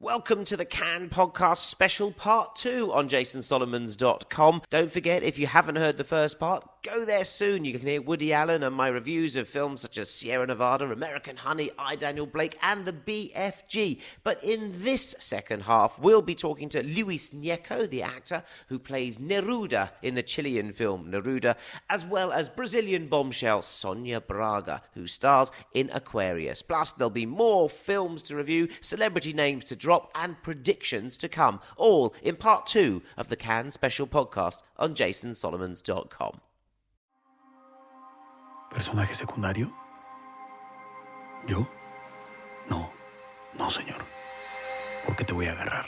Welcome to the Cannes Podcast Special Part 2 on jasonsolomons.com. Don't forget, if you haven't heard the first part, go there soon. You can hear Woody Allen and my reviews of films such as Sierra Nevada, American Honey, I, Daniel Blake, and the BFG. But in this second half, we'll be talking to Luis Gnecco, the actor who plays Neruda in the Chilean film Neruda, as well as Brazilian bombshell Sonia Braga, who stars in Aquarius. Plus, there'll be more films to review, celebrity names to drop, and predictions to come, all in part 2 of the Cannes Special Podcast on jasonsolomons.com. ¿Personaje secundario? ¿Yo? No, señor. Porque te voy a agarrar.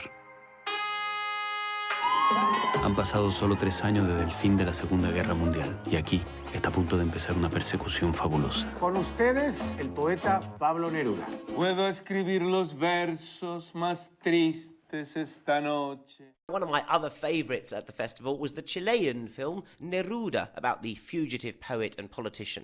Han pasado solo 3 años desde el fin de la Segunda Guerra Mundial. Y aquí está a punto de empezar una persecución fabulosa. Con ustedes, el poeta Pablo Neruda. Puedo escribir los versos más tristes esta noche. One of my other favourites at the festival was the Chilean film Neruda, about the fugitive poet and politician.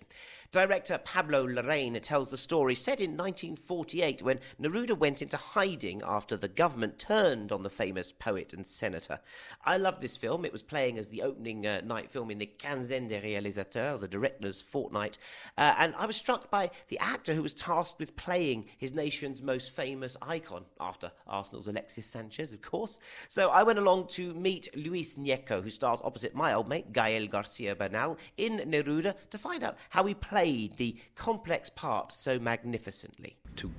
Director Pablo Neruda tells the story set in 1948 when Neruda went into hiding after the government turned on the famous poet and senator. I love this film. It was playing as the opening night film in the Quinzaine des Réalisateurs, the director's fortnight, and I was struck by the actor who was tasked with playing his nation's most famous icon, after Arsenal's Alexis Sanchez, of course. So I went along to meet Luis Gnecco, who stars opposite my old mate Gael Garcia Bernal in Neruda, to find out how he played the complex part so magnificently. To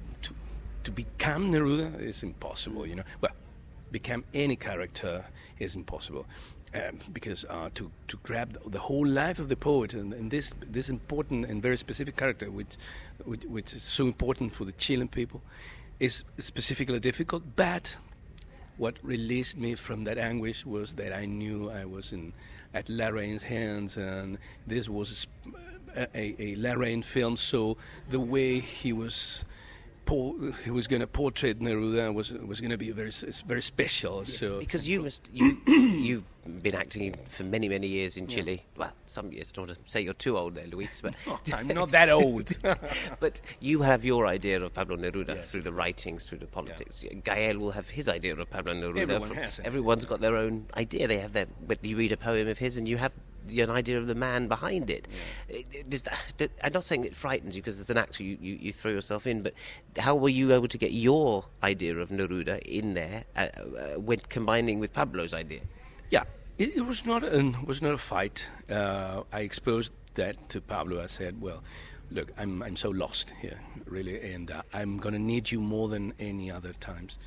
become Neruda is impossible, you know. Well, become any character is impossible. Because to grab the whole life of the poet and this important and very specific character, which is so important for the Chilean people, is specifically difficult. But what released me from that anguish was that I knew I was at Larraín's hands, and this was a Larraín film. So the way he was going to portray Neruda was going to be very special. Yes, so because you've been acting for many years in Chile. Yeah. Well, some years. I don't want to say you're too old there, Luis, but I'm not that old. But you have your idea of Pablo Neruda through the writings, through the politics. Yeah. Gael will have his idea of Pablo Neruda. Everyone's got their own idea. They have their. But you read a poem of his, and you have an idea of the man behind it. Yeah. I'm not saying it frightens you because as an actor you throw yourself in, but how were you able to get your idea of Neruda in there when combining with Pablo's idea? Yeah, it was not a fight. I exposed that to Pablo. I said, well, look, I'm so lost here, really, and I'm going to need you more than any other times.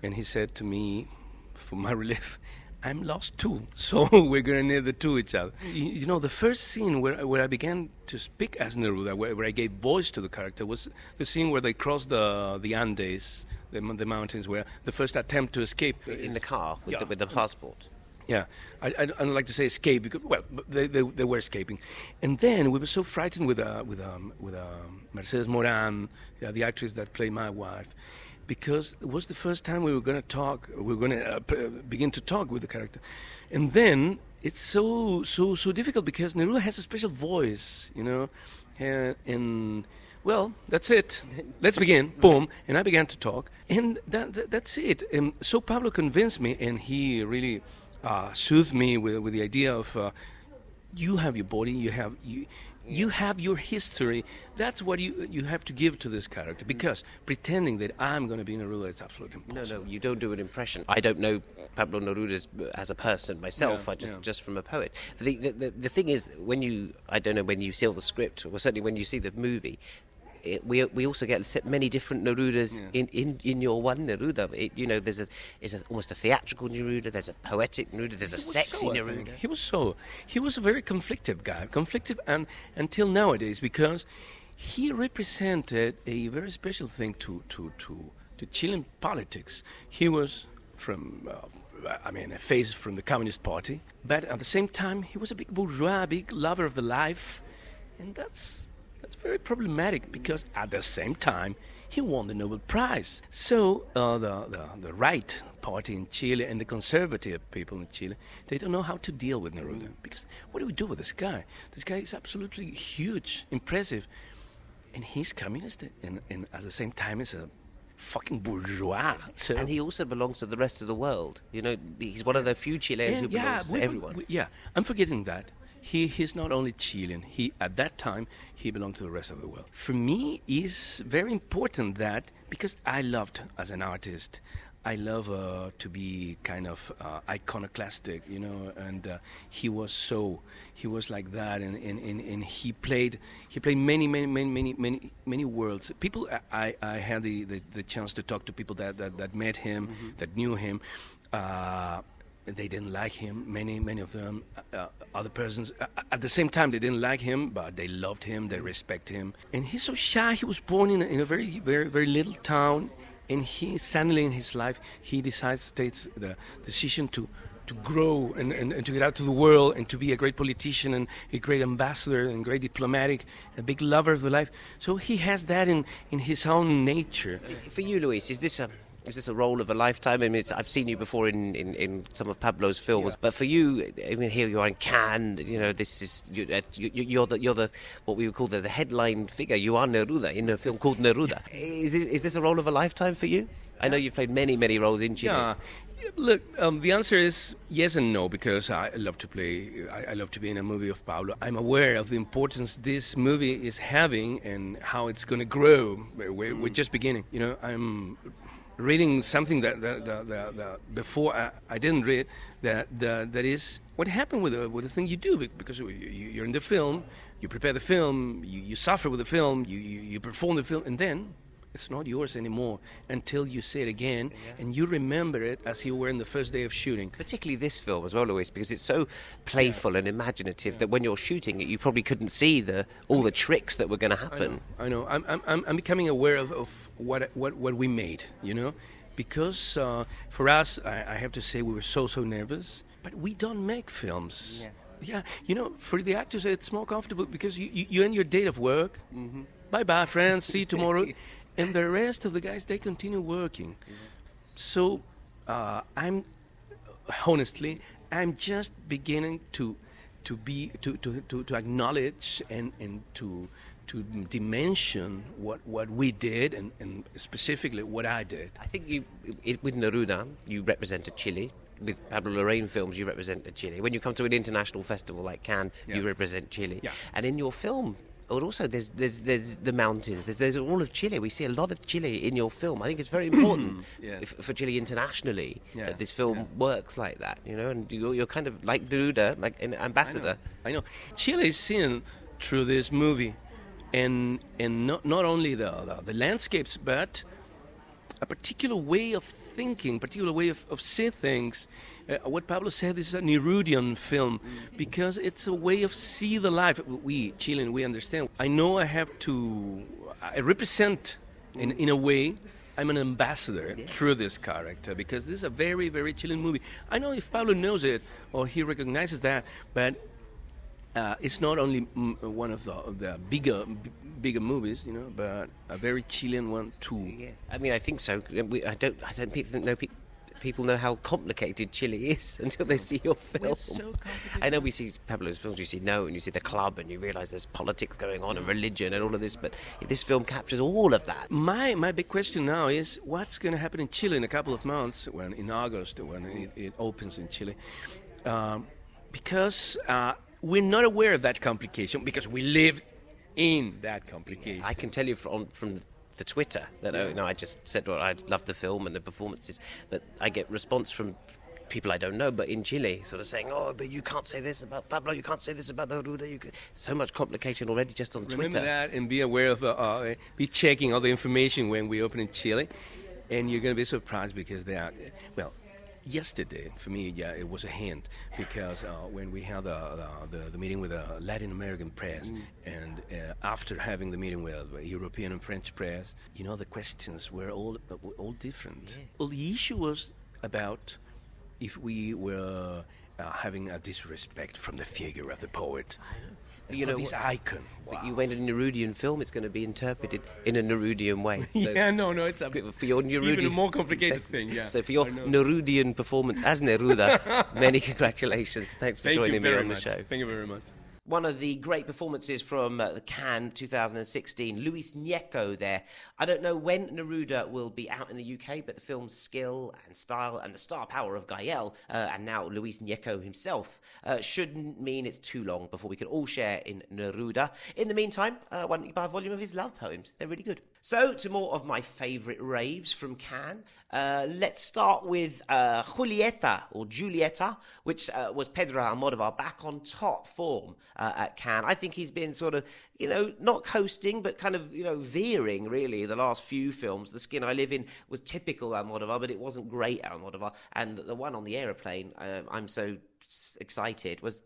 And he said to me, for my relief, I'm lost too, so we're going to need the two each other. You know, the first scene where I began to speak as Neruda, where I gave voice to the character, was the scene where they crossed the Andes, the mountains, where the first attempt to escape. In the car, with the passport. Yeah, I don't like to say escape because, well, they were escaping, and then we were so frightened with Mercedes Moran, the actress that played my wife, because it was the first time we were going to talk. We were going to begin to talk with the character, and then it's so difficult because Neruda has a special voice, you know, and well, that's it. Let's begin. Boom, and I began to talk, and that's it. And so Pablo convinced me, and he really soothed me with the idea of you have your body, you have your history. That's what you have to give to this character, because pretending that I'm going to be Neruda is absolutely impossible. No, you don't do an impression. I don't know Pablo Neruda as a person myself. Just from a poet. The thing is, when you see the script, or certainly when you see the movie, we also get many different Nerudas in your one Neruda. There's almost a theatrical Neruda, there's a poetic Neruda, there's a sexy Neruda. He was a very conflictive guy, and until nowadays, because he represented a very special thing to Chilean politics. He was from a face from the Communist Party, but at the same time he was a big bourgeois, a big lover of the life, and that's very problematic, because at the same time he won the Nobel Prize. So the right party in Chile and the conservative people in Chile, they don't know how to deal with Neruda, because what do we do with this guy? This guy is absolutely huge, impressive, and he's communist, and at the same time is a fucking bourgeois. So, And he also belongs to the rest of the world. You know, he's one of the few Chileans who belongs to everyone. I'm forgetting that. He's not only Chilean. At that time, he belonged to the rest of the world. For me, it's very important that, because I loved, as an artist, I love to be kind of iconoclastic, you know, and he was like that, and he played many worlds. People, I had the chance to talk to people that met him, that knew him. They didn't like him. Many of them, other persons, at the same time, they didn't like him, but they loved him. They respect him. And he's so shy. He was born in a very, very, very little town. And he suddenly in his life, he takes the decision to grow and to get out to the world and to be a great politician and a great ambassador and great diplomatic, a big lover of the life. So he has that in his own nature. For you, Luis, is this a role of a lifetime? I mean, I've seen you before in some of Pablo's films, but for you, I mean, here you are in Cannes. You know, this is you're the what we would call the headline figure. You are Neruda in a film called Neruda. Is this a role of a lifetime for you? I know you've played many roles in Chile. Yeah. Look, the answer is yes and no, because I love to play. I love to be in a movie of Pablo. I'm aware of the importance this movie is having and how it's going to grow. We're just beginning. You know, I'm reading something that before I didn't read, that is what happened with the thing you do, because you're in the film, you prepare the film, you suffer with the film, you perform the film, and then it's not yours anymore until you see it again and you remember it as you were in the first day of shooting. Particularly this film as well, Luis, because it's so playful and imaginative that when you're shooting it, you probably couldn't see all the tricks that were going to happen. I know. I'm becoming aware of what we made, you know, because for us, I have to say, we were so nervous, but we don't make films. Yeah, you know, for the actors, it's more comfortable because you end your day of work. Mm-hmm. Bye, friends. See you tomorrow. And the rest of the guys, they continue working. So I'm just beginning to acknowledge and to dimension what we did and specifically what I did. I think with Neruda, you represented Chile. With Pablo Larraín films, you represented Chile. When you come to an international festival like Cannes, you represent Chile. Yeah. And in your film, also there's the mountains. There's all of Chile. We see a lot of Chile in your film. I think it's very important for Chile internationally that this film works like that. You know, and you're kind of like Neruda, like an ambassador. I know. Chile is seen through this movie, and not only the landscapes, but a particular way of thinking, particular way of seeing things. What Pablo said, this is a Nerudian film because it's a way of see the life. We, Chilean, we understand. I know I represent, in a way, I'm an ambassador through this character because this is a very, very Chilean movie. I know if Pablo knows it or he recognizes that, but it's not only one of the bigger movies, you know, but a very Chilean one too. Yeah. I mean, I think so. I don't think people know how complicated Chile is until they see your film. So I know we see Pablo's films, you see No, and you see The Club, and you realise there's politics going on and religion and all of this, but this film captures all of that. My big question now is what's going to happen in Chile in a couple of months, in August, when it opens in Chile, because we're not aware of that complication because we live in that complication. I can tell you from the Twitter that I just said I loved the film and the performances, but I get response from people I don't know, but in Chile, sort of saying, "Oh, but you can't say this about Pablo, you can't say this about Neruda." So much complication already just on Twitter. Remember that, and be aware of, be checking all the information when we open in Chile, and you're going to be surprised because they are, well. Yesterday, for me, it was a hint because when we had the meeting with the Latin American press and after having the meeting with European and French press, you know, the questions were all different. Yeah. Well, the issue was about if we were having a disrespect from the figure of the poet. You know, this icon. But you made a Nerudian film, it's going to be interpreted in a Nerudian way. So it's for your Nerudian, even a more complicated thing. Yeah. So for your Nerudian performance as Neruda, many congratulations. Thanks for joining me on the show. Thank you very much. One of the great performances from the Cannes 2016, Luis Gnecco there. I don't know when Neruda will be out in the UK, but the film's skill and style and the star power of Gael, and now Luis Gnecco himself, shouldn't mean it's too long before we can all share in Neruda. In the meantime, why don't you buy a volume of his love poems? They're really good. So, to more of my favourite raves from Cannes. Let's start with Julieta, or Giulietta, which was Pedro Almodovar back on top form at Cannes. I think he's been sort of, not coasting, but kind of, veering, really, the last few films. The Skin I Live In was typical Almodovar, but it wasn't great Almodovar. And the one on the aeroplane, I'm so excited, was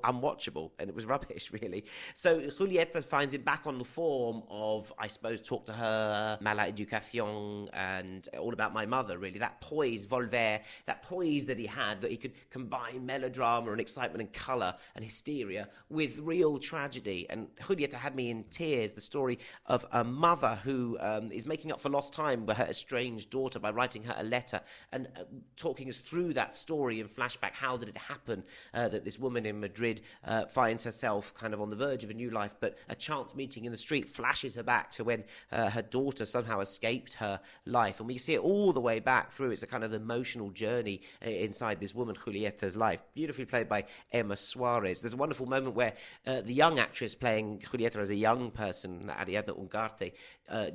unwatchable, and it was rubbish, really. So Julieta finds him back on the form of, I suppose, Talk to Her, Mala Educación, and All About My Mother, really. That poise, Volver, that poise that he had, that he could combine melodrama and excitement and colour and hysteria with real tragedy. And Julieta had me in tears, the story of a mother who is making up for lost time with her estranged daughter by writing her a letter and talking us through that story in flashback. How did it happen that this woman in Madrid finds herself kind of on the verge of a new life, but a chance meeting in the street flashes her back to when her daughter somehow escaped her life. And we see it all the way back through. It's a kind of emotional journey inside this woman, Julieta's life, beautifully played by Emma Suarez. There's a wonderful moment where the young actress playing Julieta as a young person, Ariadna Ungarte,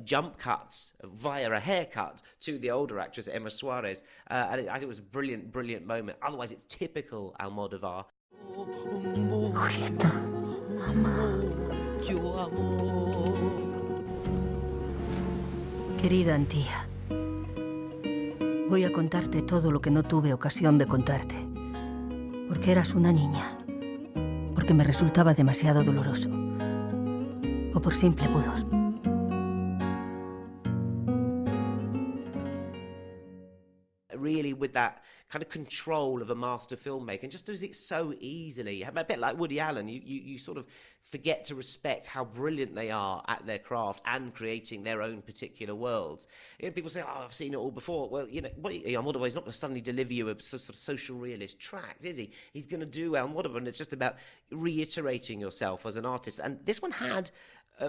jump cuts via a haircut to the older actress, Emma Suarez. And I think it was a brilliant, brilliant moment. Otherwise, it's typical Almodovar. Julieta, mamá. Querida Antía, voy a contarte todo lo que no tuve ocasión de contarte. Porque eras una niña. Porque me resultaba demasiado doloroso. O por simple pudor. Really with that kind of control of a master filmmaker, and just does it so easily. A bit like Woody Allen, you sort of forget to respect how brilliant they are at their craft and creating their own particular worlds. People say, "Oh, I've seen it all before." Well, Almodovar is not going to suddenly deliver you a sort of social realist tract, is he? He's going to do Almodovar, and it's just about reiterating yourself as an artist. And this one had,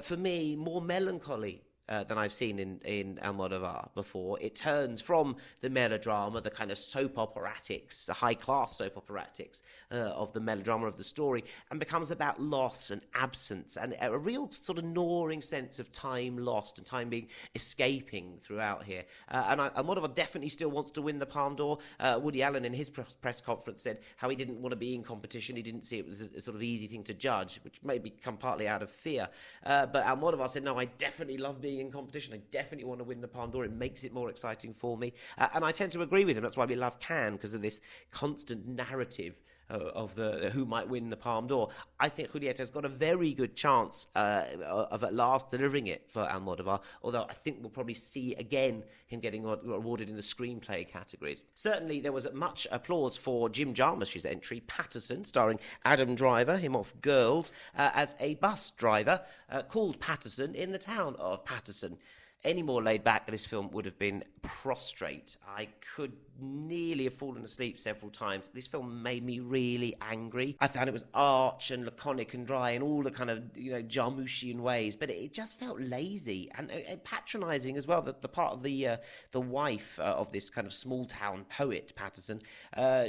for me, more melancholy than I've seen in Almodovar before. It turns from the melodrama, the kind of soap operatics, the high-class soap operatics of the melodrama of the story, and becomes about loss and absence and a real sort of gnawing sense of time lost and time being escaping throughout here. And Almodovar definitely still wants to win the Palme d'Or. Woody Allen in his press conference said how he didn't want to be in competition. He didn't see it was a sort of easy thing to judge, which may come partly out of fear. But Almodovar said, no, I definitely love being in competition. I definitely want to win the Palme d'Or. It makes it more exciting for me. And I tend to agree with him. That's why we love Cannes, because of this constant narrative of who might win the Palme d'Or. I think Julieta's got a very good chance of at last delivering it for Almodovar, although I think we'll probably see again him getting awarded in the screenplay categories. Certainly there was much applause for Jim Jarmusch's entry, Patterson, starring Adam Driver, him off Girls, as a bus driver called Patterson in the town of Patterson. Any more laid back, this film would have been prostrate. I could nearly have fallen asleep several times. This film made me really angry. I found it was arch and laconic and dry in all the kind of, Jarmuschian ways, but it just felt lazy and patronising as well. The part of the wife of this kind of small town poet, Patterson,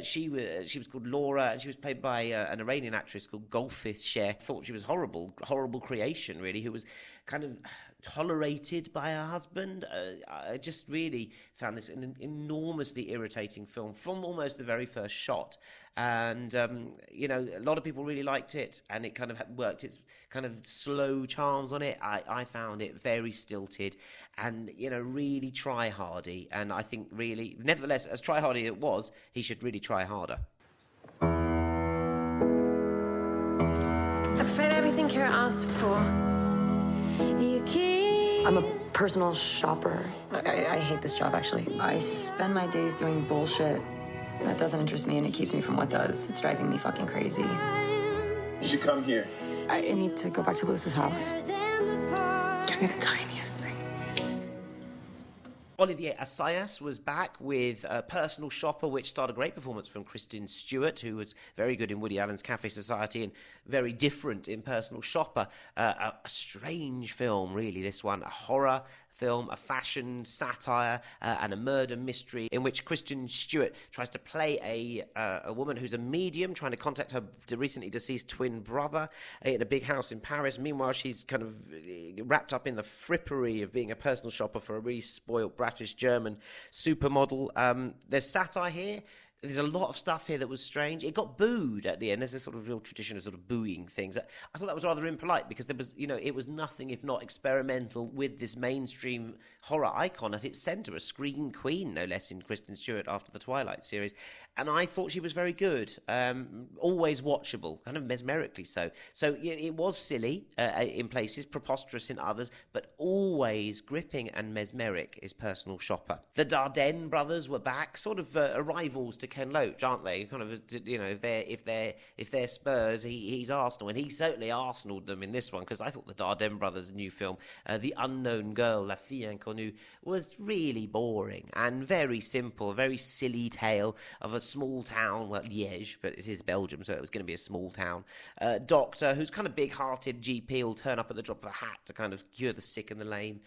she was called Laura, and she was played by an Iranian actress called Golfith Sheh. Thought she was horrible creation, really, who was kind of tolerated by her husband. I just really found this an enormously irritating film from almost the very first shot. And, a lot of people really liked it, and it kind of worked its kind of slow charms on it. I found it very stilted and, really try-hardy. And I think really, nevertheless, as try-hardy it was, he should really try harder. I prepared everything Kara asked for. I'm a personal shopper. I hate this job, actually. I spend my days doing bullshit that doesn't interest me, and it keeps me from what does. It's driving me fucking crazy. You should come here. I need to go back to Lewis's house. Give me the tiniest thing. Olivier Assayas was back with Personal Shopper, which starred a great performance from Kristen Stewart, who was very good in Woody Allen's Cafe Society and very different in Personal Shopper. A strange film, really, this one. A horror film, a fashion satire, and a murder mystery in which Kristen Stewart tries to play a woman who's a medium trying to contact her recently deceased twin brother in a big house in Paris. Meanwhile, she's kind of wrapped up in the frippery of being a personal shopper for a really spoiled, bratish German supermodel. There's satire here. There's a lot of stuff here that was strange. It got booed at the end. There's a sort of real tradition of sort of booing things. I thought that was rather impolite because there was, it was nothing if not experimental with this mainstream horror icon at its centre, a scream queen, no less, in Kristen Stewart after the Twilight series. And I thought she was very good. Always watchable, kind of mesmerically so. So it was silly in places, preposterous in others, but always gripping and mesmeric is Personal Shopper. The Dardenne brothers were back, sort of rivals to Ken Loach, aren't they? Kind of, if they're Spurs, he's Arsenal, and he certainly Arsenaled them in this one, because I thought the Dardenne brothers' new film, The Unknown Girl, La Fille Inconnue, was really boring and very simple, a very silly tale of a small town, well, Liège, but it is Belgium, so it was going to be a small town, doctor who's kind of big-hearted GP will turn up at the drop of a hat to kind of cure the sick and the lame.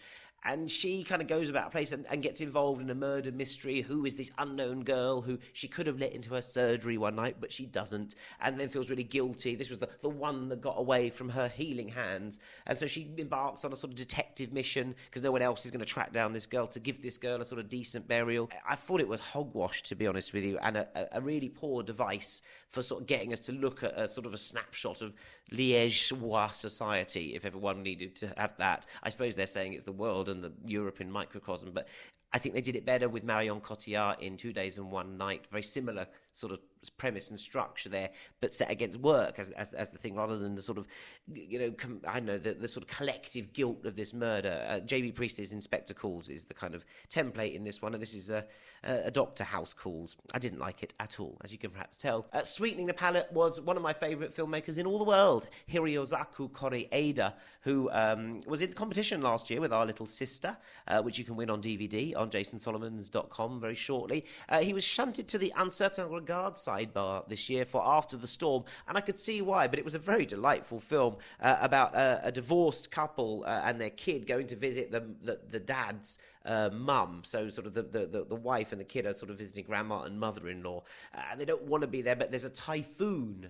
And she kind of goes about a place and gets involved in a murder mystery. Who is this unknown girl who she could have let into her surgery one night, but she doesn't, and then feels really guilty. This was the one that got away from her healing hands. And so she embarks on a sort of detective mission because no one else is going to track down this girl to give this girl a sort of decent burial. I thought it was hogwash, to be honest with you, and a really poor device for sort of getting us to look at a sort of a snapshot of Liègeois society, if everyone needed to have that. I suppose they're saying it's the world and the Europe in microcosm, but I think they did it better with Marion Cotillard in 2 Days and One Night. Very similar sort of premise and structure there, but set against work as the thing, rather than the sort of, the sort of collective guilt of this murder. J.B. Priestley's Inspector Calls is the kind of template in this one, and this is a Doctor House Calls. I didn't like it at all, as you can perhaps tell. Sweetening the Palate was one of my favourite filmmakers in all the world, Hiroyasu Koreeda, who was in competition last year with Our Little Sister, which you can win on DVD on jasonsolomons.com very shortly. He was shunted to the Uncertain Regard sidebar this year for After the Storm, and I could see why, but it was a very delightful film about a divorced couple and their kid going to visit the dad's mum. So sort of the wife and the kid are sort of visiting grandma and mother-in-law, and they don't want to be there, but there's a typhoon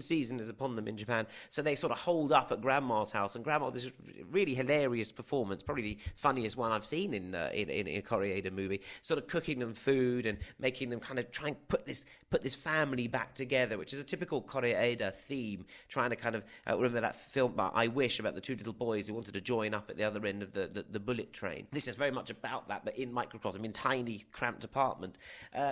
season is upon them in Japan, so they sort of hold up at grandma's house, and grandma, this really hilarious performance, probably the funniest one I've seen in a Koreeda movie, sort of cooking them food and making them kind of try and put this family back together, which is a typical Koreeda theme, trying to kind of remember that film I Wish, about the two little boys who wanted to join up at the other end of the bullet train. This is very much about that, but in microcosm, in tiny cramped apartment,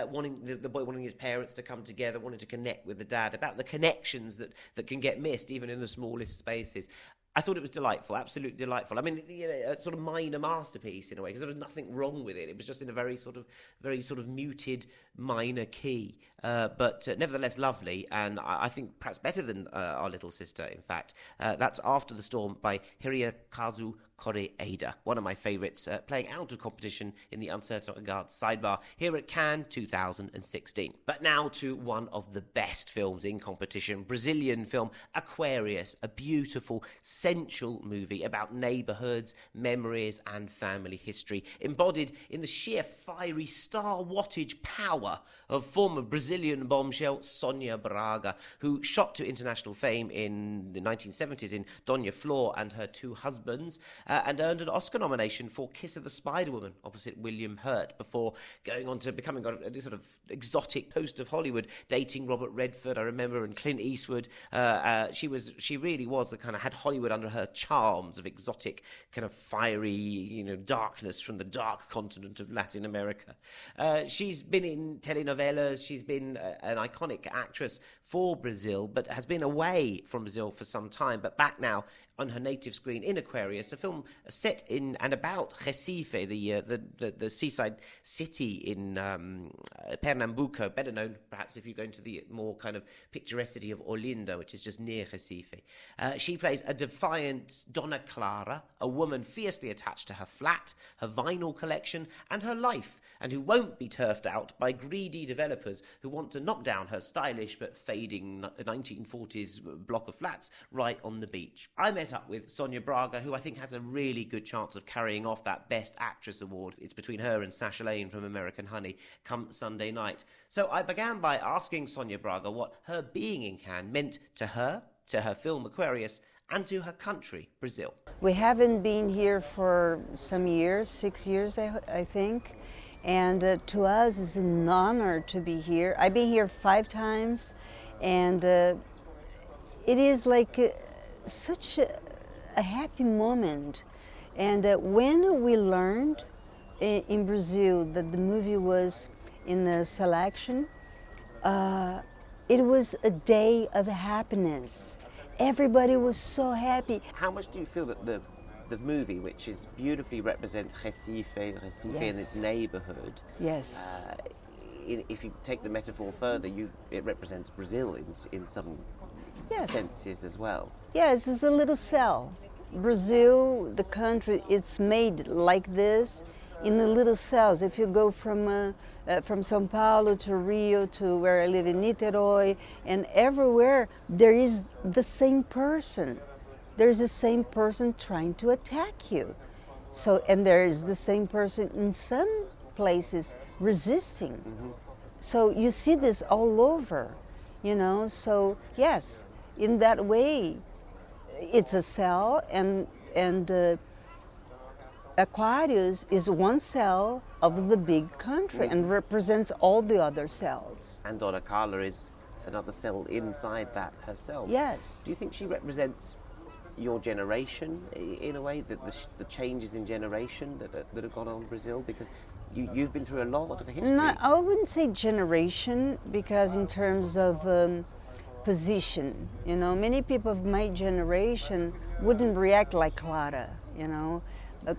wanting the boy wanting his parents to come together, wanting to connect with the dad, about the connections that can get missed even in the smallest spaces. I thought it was delightful, absolutely delightful. I mean, a sort of minor masterpiece in a way, because there was nothing wrong with it. It was just in a very sort of muted minor key, but nevertheless lovely, and I think perhaps better than Our Little Sister, in fact. That's After the Storm by Hiroyasu Koreeda, one of my favourites, playing out of competition in the Uncertain Regard sidebar here at Cannes 2016. But now to one of the best films in competition, Brazilian film Aquarius, a beautiful, sensual movie about neighbourhoods, memories and family history, embodied in the sheer fiery star wattage power of former Brazilian bombshell Sonia Braga, who shot to international fame in the 1970s in Dona Flor and Her Two Husbands, and earned an Oscar nomination for Kiss of the Spider-Woman opposite William Hurt, before going on to becoming a sort of exotic post of Hollywood, dating Robert Redford, I remember, and Clint Eastwood. She really was the kind of, had Hollywood under her charms of exotic, kind of fiery, darkness from the dark continent of Latin America. She's been in telenovelas, she's been an iconic actress for Brazil, but has been away from Brazil for some time, but back now on her native screen in Aquarius, a film film set in and about Recife, the seaside city in Pernambuco, better known perhaps if you go into the more kind of picturesque city of Olinda, which is just near Recife. She plays a defiant Donna Clara, a woman fiercely attached to her flat, her vinyl collection, and her life, and who won't be turfed out by greedy developers who want to knock down her stylish but fading 1940s block of flats right on the beach. I met up with Sonia Braga, who I think has a really good chance of carrying off that Best Actress award. It's between her and Sacha Lane from American Honey come Sunday night. So I began by asking Sonia Braga what her being in Cannes meant to her film Aquarius, and to her country, Brazil. We haven't been here for some years, 6 years, I think. And to us, it's an honor to be here. I've been here 5 times, and it is like such a happy moment. And when we learned in Brazil that the movie was in the selection, it was a day of happiness. Everybody was so happy. How much do you feel that the movie, which is beautifully represents Recife Yes. and its neighbourhood, Yes. If you take the metaphor further, it represents Brazil in some Yes. senses as well. Yes, it's a little cell. Brazil, the country, it's made like this in the little cells. If you go from São Paulo to Rio to where I live in Niterói, and everywhere there is the same person. There's the same person trying to attack you. So, and there is the same person in some places resisting. Mm-hmm. So you see this all over, you know. So yes, in that way, it's a cell, and Aquarius is one cell of the big country and represents all the other cells. And Donna Carla is another cell inside that herself. Yes. Do you think she represents your generation in a way, the changes in generation that have gone on in Brazil? Because you've been through a lot of history. No, I wouldn't say generation, because in terms of position, you know, many people of my generation wouldn't react like Clara, you know.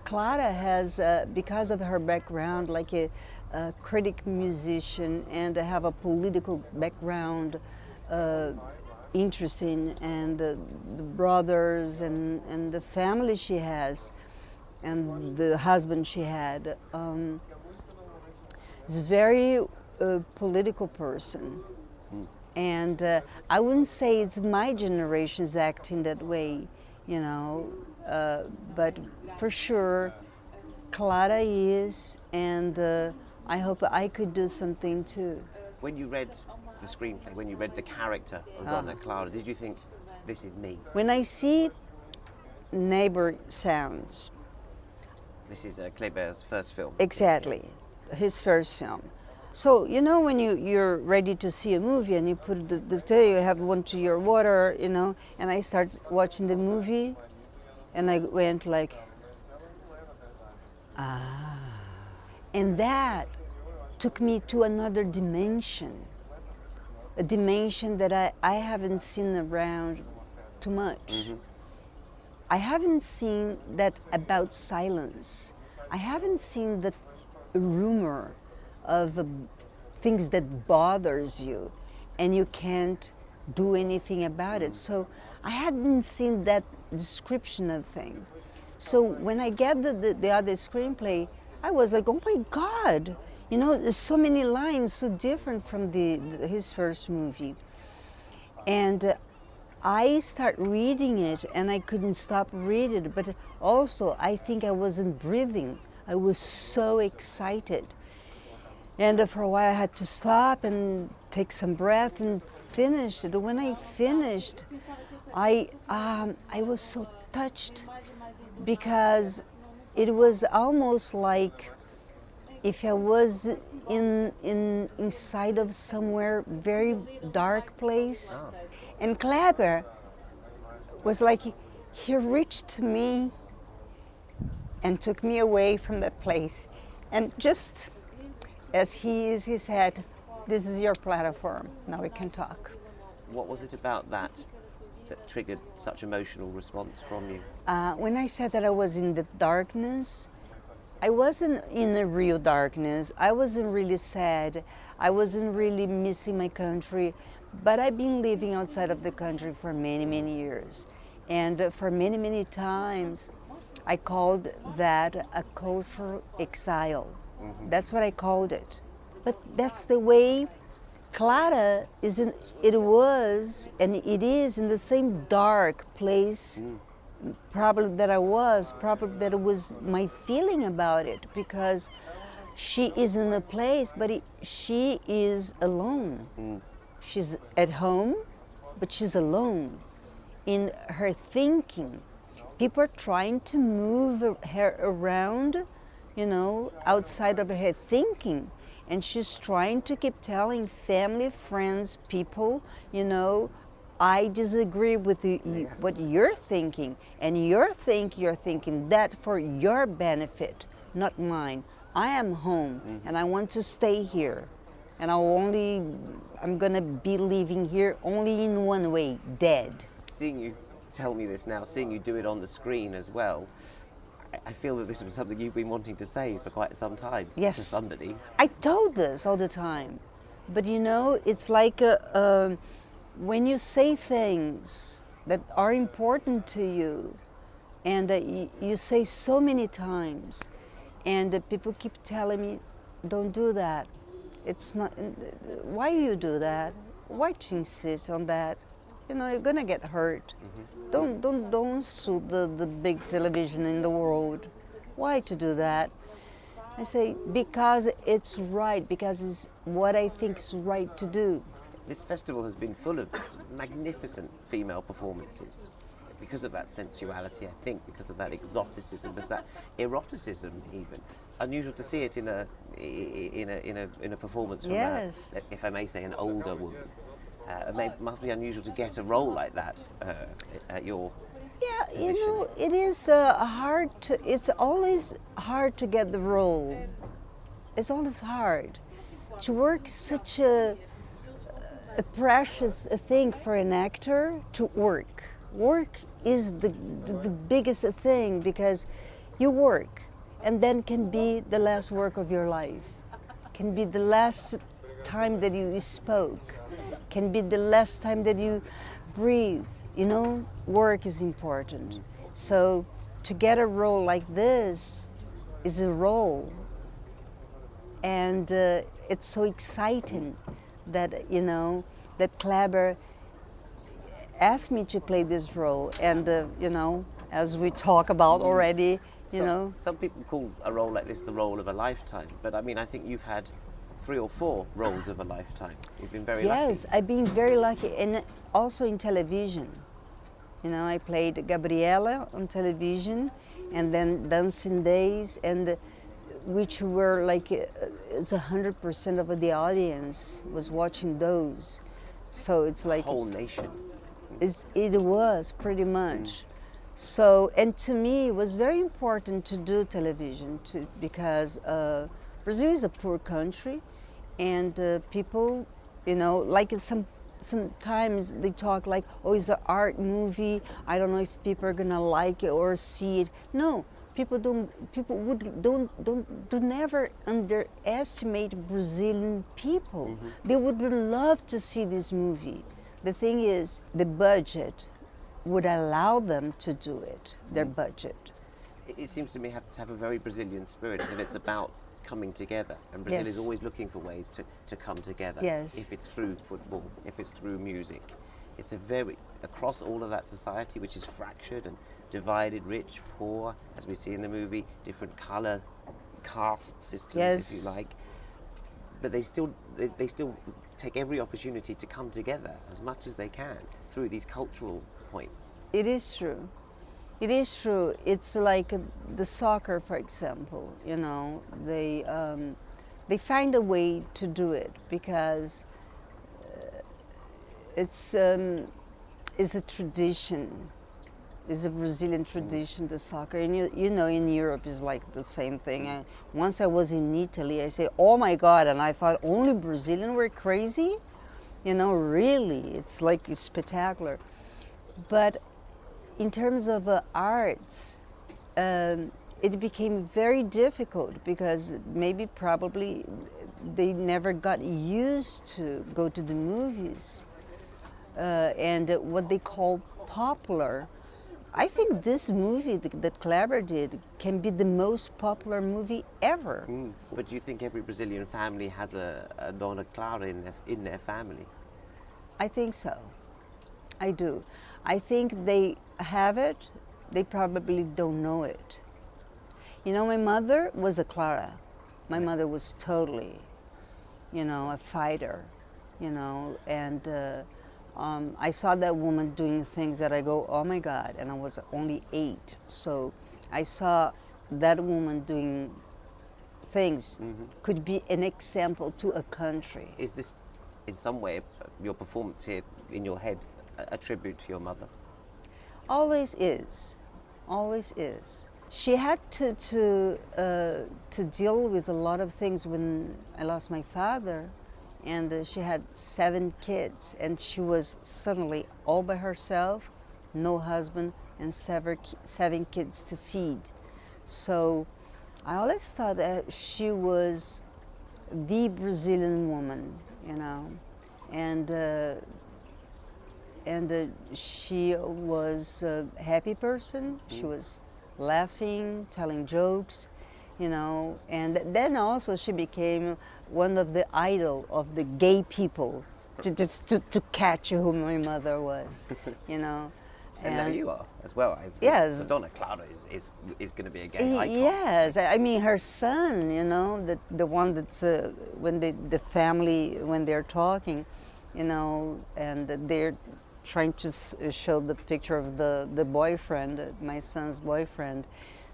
Clara has, because of her background, like a critic musician, and have a political background, interesting, and the brothers and the family she has, and the husband she had, is a very political person. And I wouldn't say it's my generation's acting that way, you know, but for sure, Clara is, and I hope I could do something too. When you read the screenplay, when you read the character of Donna Clara, did you think, this is me? When I see Neighbor Sounds. This is Kleber's first film. Exactly, his first film. So, you know, when you're ready to see a movie and you put the tail, you have one to your water, you know, and I start watching the movie, and I went like, ah. And that took me to another dimension, a dimension that I haven't seen around too much. Mm-hmm. I haven't seen that about silence. I haven't seen the rumor of things that bothers you and you can't do anything about it. So I hadn't seen that description of thing. So when I get the other screenplay, I was like, oh my God, you know, there's so many lines so different from his first movie. And I start reading it and I couldn't stop reading it, but also I think I wasn't breathing. I was so excited. And for a while I had to stop and take some breath and finish it. When I finished, I was so touched, because it was almost like if I was inside of somewhere very dark place. Oh. And Kleber was like, he reached to me and took me away from that place. And just as he said, this is your platform, now we can talk. What was it about that that triggered such emotional response from you? When I said that I was in the darkness, I wasn't in a real darkness. I wasn't really sad. I wasn't really missing my country. But I've been living outside of the country for many, many years. And for many, many times, I called that a cultural exile. That's what I called it. But that's the way Clara it was and it is in the same dark place probably that I was, probably that it was my feeling about it, because she is in a place, but she is alone. She's at home, but she's alone in her thinking. People are trying to move her around, you know, outside of her thinking. And she's trying to keep telling family, friends, people, you know, I disagree with what you're thinking. And you're thinking that for your benefit, not mine. I am home and I want to stay here. And I'm gonna be living here only in one way, dead. Seeing you tell me this now, seeing you do it on the screen as well, I feel that this was something you've been wanting to say for quite some time. Yes. To somebody. I told this all the time. But you know, it's like when you say things that are important to you, and you say so many times, and people keep telling me, don't do that. It's not, why you do that? Why to insist on that? You know, you're gonna get hurt. Don't sue the big television in the world. Why to do that? I say, because it's right, because it's what I think is right to do. This festival has been full of magnificent female performances because of that sensuality, I think, because of that exoticism, because that eroticism even. Unusual to see it in a performance from if I may say, an older woman. It must be unusual to get a role like that at your position. You know, it is it's always hard to get the role. It's always hard. To work such a precious thing for an actor, to work. Work is the biggest thing, because you work and then can be the last work of your life, can be the last time that you spoke, can be the last time that you breathe. You know, work is important. So to get a role like this is a role, and it's so exciting that, you know, that Kleber asked me to play this role, and you know, as we talk about already, you know. Some people call a role like this the role of a lifetime, but I mean, I think you've had 3 or 4 roles of a lifetime. You've been very lucky. Yes, I've been very lucky, and also in television. You know, I played Gabriela on television, and then Dancing Days, and which were like, it's 100% of the audience was watching those. So it's like... The whole nation. It was, pretty much. So, and to me, it was very important to do television, because Brazil is a poor country, and people, you know, like sometimes they talk like, oh, it's an art movie, I don't know if people are gonna like it or see it. No, people don't never underestimate Brazilian people. They would love to see this movie. The thing is, the budget would allow them to do it, their budget. It seems to me to have a very Brazilian spirit, and it's about coming together. And Brazil is always looking for ways to come together. Yes. If it's through football, if it's through music. It's a very, across all of that society, which is fractured and divided, rich, poor, as we see in the movie, different color, caste systems, if you like. But they still take every opportunity to come together as much as they can through these cultural points. It is true. It is true. It's like the soccer, for example. You know, they find a way to do it, because it's a tradition. It's a Brazilian tradition, the soccer. And you know, in Europe is like the same thing. Once I was in Italy, I say, oh my God, and I thought only Brazilians were crazy? You know, really, it's like spectacular. But in terms of arts, it became very difficult because probably they never got used to go to the movies. And what they call popular, I think this movie that Kleber did can be the most popular movie ever. But do you think every Brazilian family has a Dona Clara in their family? I think so. I do. I think they have it, they probably don't know it. You know, my mother was a Clara. My mother was totally, a fighter, and I saw that woman doing things that I go, oh my God, and I was only 8. So I saw that woman doing things could be an example to a country. Is this, in some way, your performance here in your head, a tribute to your mother? Always is. Always is. She had to deal with a lot of things when I lost my father, and she had 7 kids, and she was suddenly all by herself, no husband, and 7 kids to feed. So I always thought that she was the Brazilian woman, and she was a happy person. She was laughing, telling jokes, and then also she became one of the idol of the gay people to catch who my mother was, And now you are as well. Yes. Dona Clara is going to be a gay icon. Yes, I mean her son, the one that's when the family, when they're talking, and they're trying to show the picture of the boyfriend, my son's boyfriend.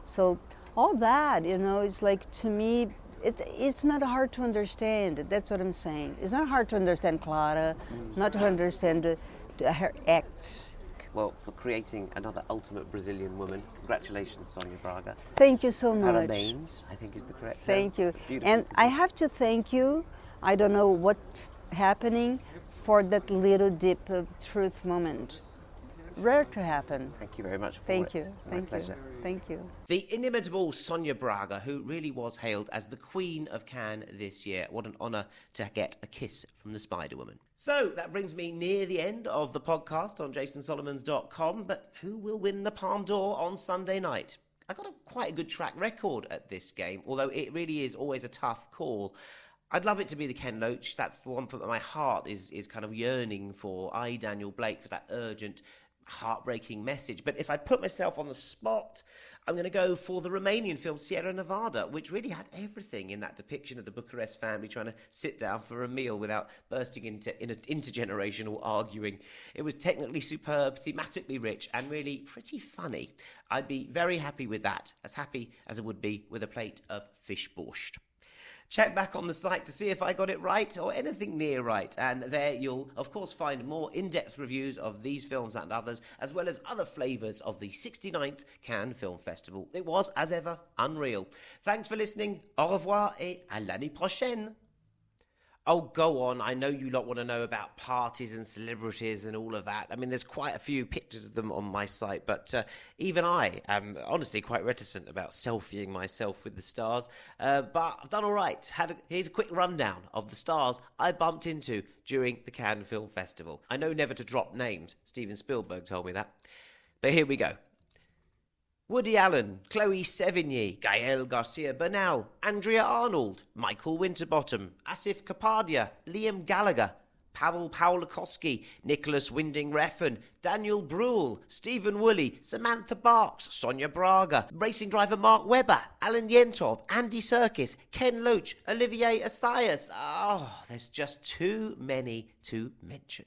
So all that, it's like, to me, it's not hard to understand. That's what I'm saying. It's not hard to understand Clara, not to understand her acts. Well, for creating another ultimate Brazilian woman, congratulations, Sonia Braga. Thank you so much. Parabéns, I think is the correct term. Thank you. Beautiful And I have to thank you. I don't know what's happening, for that little deep truth moment. Rare to happen. Thank you very much for Thank it. you. My Thank pleasure. you. Thank you. The inimitable Sonia Braga, who really was hailed as the Queen of Cannes this year. What an honour to get a kiss from the Spider-Woman. So that brings me near the end of the podcast on jasonsolomons.com. But who will win the Palme d'Or on Sunday night? I got quite a good track record at this game, although it really is always a tough call. I'd love it to be the Ken Loach. That's the one that my heart is kind of yearning for. Daniel Blake, for that urgent, heartbreaking message. But if I put myself on the spot, I'm going to go for the Romanian film Sierra Nevada, which really had everything in that depiction of the Bucharest family trying to sit down for a meal without bursting into intergenerational arguing. It was technically superb, thematically rich, and really pretty funny. I'd be very happy with that, as happy as I would be with a plate of fish borscht. Check back on the site to see if I got it right or anything near right, and there you'll of course find more in-depth reviews of these films and others, as well as other flavours of the 69th Cannes Film Festival. It was, as ever, unreal. Thanks for listening, au revoir et à l'année prochaine. Oh, go on. I know you lot want to know about parties and celebrities and all of that. I mean, there's quite a few pictures of them on my site, but even I am honestly quite reticent about selfieing myself with the stars. But I've done all right. Here's a quick rundown of the stars I bumped into during the Cannes Film Festival. I know never to drop names. Steven Spielberg told me that. But here we go. Woody Allen, Chloe Sevigny, Gael Garcia Bernal, Andrea Arnold, Michael Winterbottom, Asif Kapadia, Liam Gallagher, Pavel Pawlikowski, Nicholas Winding Refn, Daniel Bruhl, Stephen Woolley, Samantha Barks, Sonia Braga, racing driver Mark Webber, Alan Yentov, Andy Serkis, Ken Loach, Olivier Assayas. Oh, there's just too many to mention.